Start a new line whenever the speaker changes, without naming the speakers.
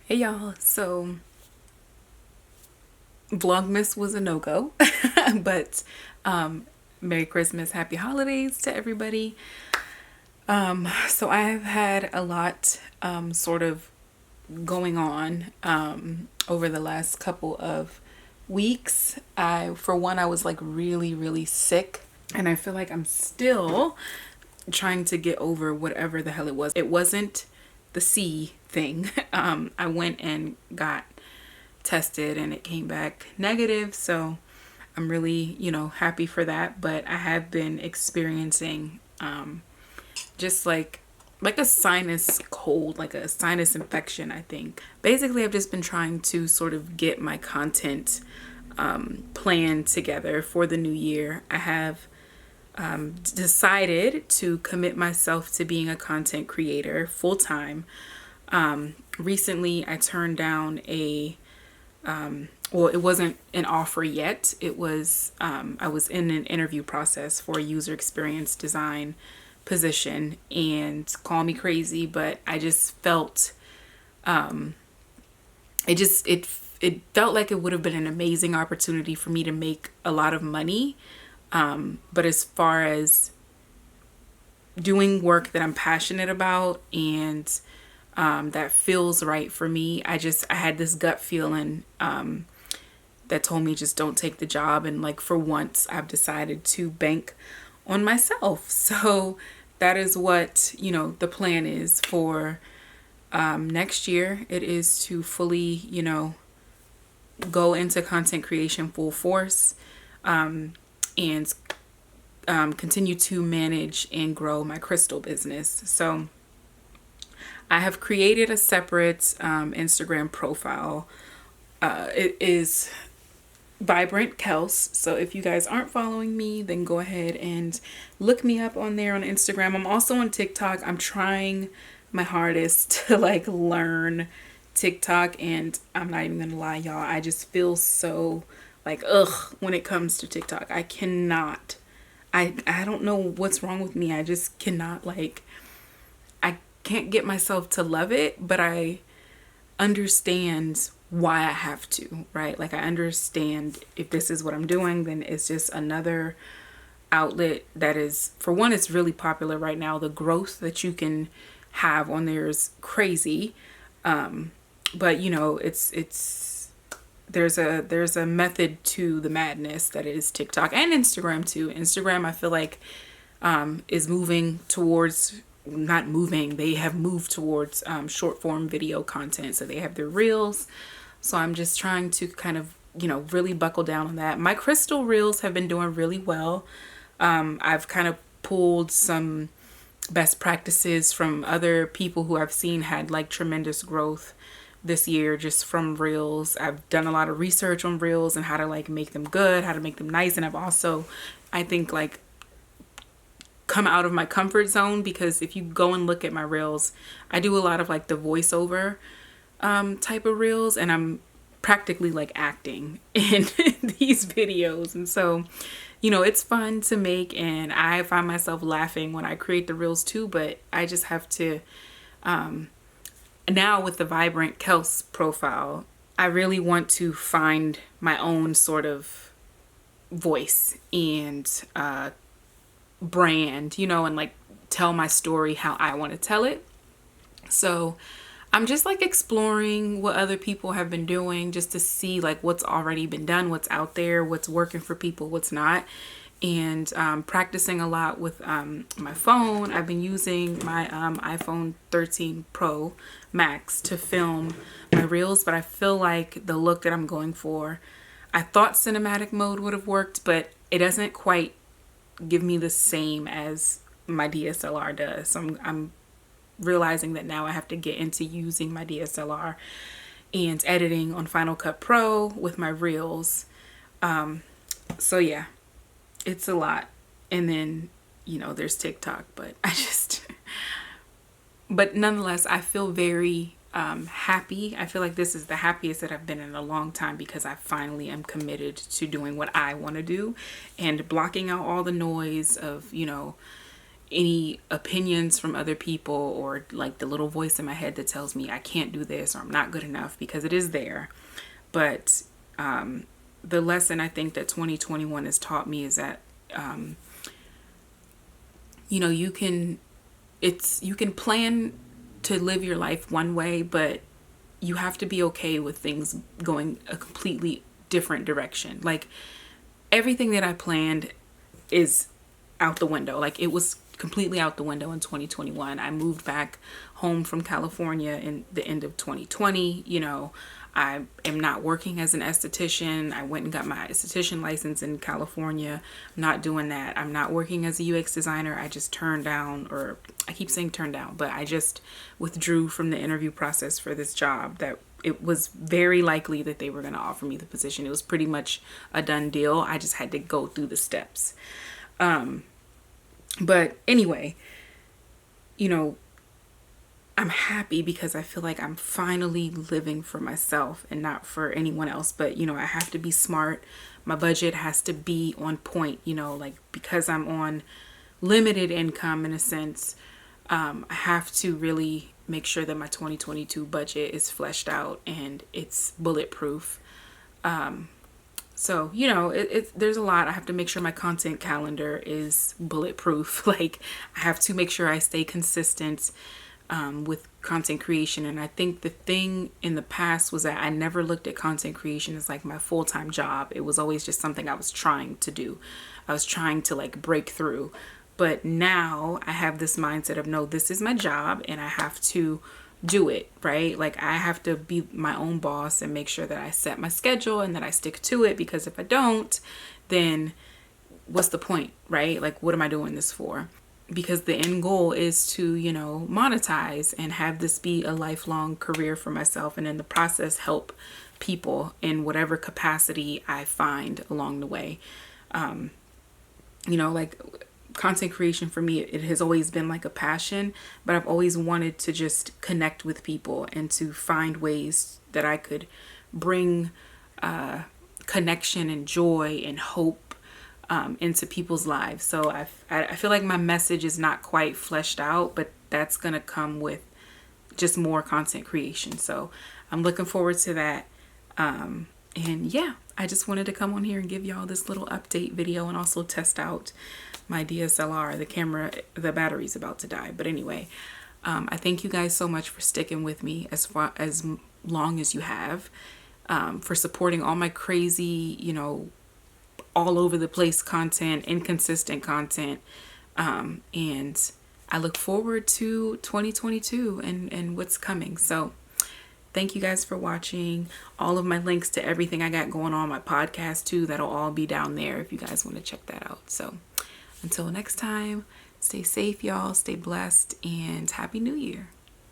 Hey y'all, so Vlogmas was a no-go, but Merry Christmas, Happy Holidays to everybody. So I have had a lot sort of going on over the last couple of weeks. For one, I was like really sick, and I feel like I'm still trying to get over whatever the hell it was. It wasn't the C thing. I went and got tested and it came back negative, so I'm really, happy for that. But I have been experiencing just like a sinus cold, like a sinus infection, I think. Basically, I've just been trying to sort of get my content plan together for the new year. I have decided to commit myself to being a content creator full time. Recently, I turned down well, it wasn't an offer yet. It was, I was in an interview process for a user experience design position, and call me crazy, but I just felt, it felt like it would have been an amazing opportunity for me to make a lot of money. But as far as doing work that I'm passionate about and that feels right for me, I had this gut feeling that told me just don't take the job. And like for once, I've decided to bank on myself. So that is what, the plan is for next year. It is to fully, go into content creation full force, and continue to manage and grow my crystal business. So I have created a separate Instagram profile. It is VibrantKels. So if you guys aren't following me, then go ahead and look me up on there on Instagram. I'm also on TikTok. I'm trying my hardest to like learn TikTok, and I'm not even gonna lie, y'all. I just feel so like ugh when it comes to TikTok. I cannot. I don't know what's wrong with me. I just cannot I can't get myself to love it, but I understand why I have to, right? Like I understand if this is what I'm doing, then it's just another outlet that is, for one, it's really popular right now. The growth that you can have on there is crazy. But it's there's a method to the madness that is TikTok and Instagram too. Instagram, I feel like is moving towards, not moving, they have moved towards short form video content. So they have their reels. So I'm just trying to kind of, really buckle down on that. My crystal reels have been doing really well. I've kind of pulled some best practices from other people who I've seen had like tremendous growth this year just from reels. I've done a lot of research on reels and how to like make them good, how to make them nice. And I've also, I think, like come out of my comfort zone, because if you go and look at my reels, I do a lot of like the voiceover type of reels, and I'm practically like acting in these videos. And so, it's fun to make, and I find myself laughing when I create the reels too. But I just have to, now with the VibrantKels profile, I really want to find my own sort of voice and brand, and like tell my story how I want to tell it. So I'm just like exploring what other people have been doing, just to see like what's already been done, what's out there, what's working for people, what's not. And practicing a lot with my phone. I've been using my iPhone 13 Pro Max to film my reels, but I feel like the look that I'm going for, I thought cinematic mode would have worked, but it doesn't quite give me the same as my DSLR does. So I'm realizing that now I have to get into using my DSLR and editing on Final Cut Pro with my reels. So yeah, it's a lot. And then, there's TikTok, but but nonetheless, I feel very happy. I feel like this is the happiest that I've been in a long time, because I finally am committed to doing what I want to do and blocking out all the noise of, any opinions from other people, or like the little voice in my head that tells me I can't do this or I'm not good enough, because it is there. But the lesson I think that 2021 has taught me is that, you can plan to live your life one way, but you have to be okay with things going a completely different direction. Like, everything that I planned is out the window. Like, it was completely out the window in 2021. I moved back home from California in the end of 2020. I am not working as an esthetician. I went and got my esthetician license in California. I'm not doing that. I'm not working as a UX designer. I just turned down, or I keep saying turned down, but I just withdrew from the interview process for this job that it was very likely that they were going to offer me the position. It was pretty much a done deal. I just had to go through the steps. But anyway, I'm happy because I feel like I'm finally living for myself and not for anyone else. But, I have to be smart. My budget has to be on point, like, because I'm on limited income in a sense. I have to really make sure that my 2022 budget is fleshed out and it's bulletproof. So, there's a lot. I have to make sure my content calendar is bulletproof. Like, I have to make sure I stay consistent with content creation. And I think the thing in the past was that I never looked at content creation as like my full-time job. It was always just something I was trying to do. I was trying to like break through. But now I have this mindset of, no, this is my job and I have to do it, right? Like, I have to be my own boss and make sure that I set my schedule and that I stick to it, because if I don't, then what's the point, right? Like, what am I doing this for? Because the end goal is to, monetize and have this be a lifelong career for myself, and in the process help people in whatever capacity I find along the way. Like, content creation for me, it has always been like a passion, but I've always wanted to just connect with people and to find ways that I could bring connection and joy and hope into people's lives. So I feel like my message is not quite fleshed out, but that's gonna come with just more content creation. So I'm looking forward to that. And yeah, I just wanted to come on here and give y'all this little update video and also test out my DSLR. The camera, the battery's about to die. But anyway, I thank you guys so much for sticking with me as long as you have, for supporting all my crazy, all over the place content, inconsistent content. And I look forward to 2022 and what's coming. So thank you guys for watching. All of my links to everything I got going on my podcast too, that'll all be down there if you guys want to check that out. So until next time, stay safe, y'all. Stay blessed, and Happy New Year.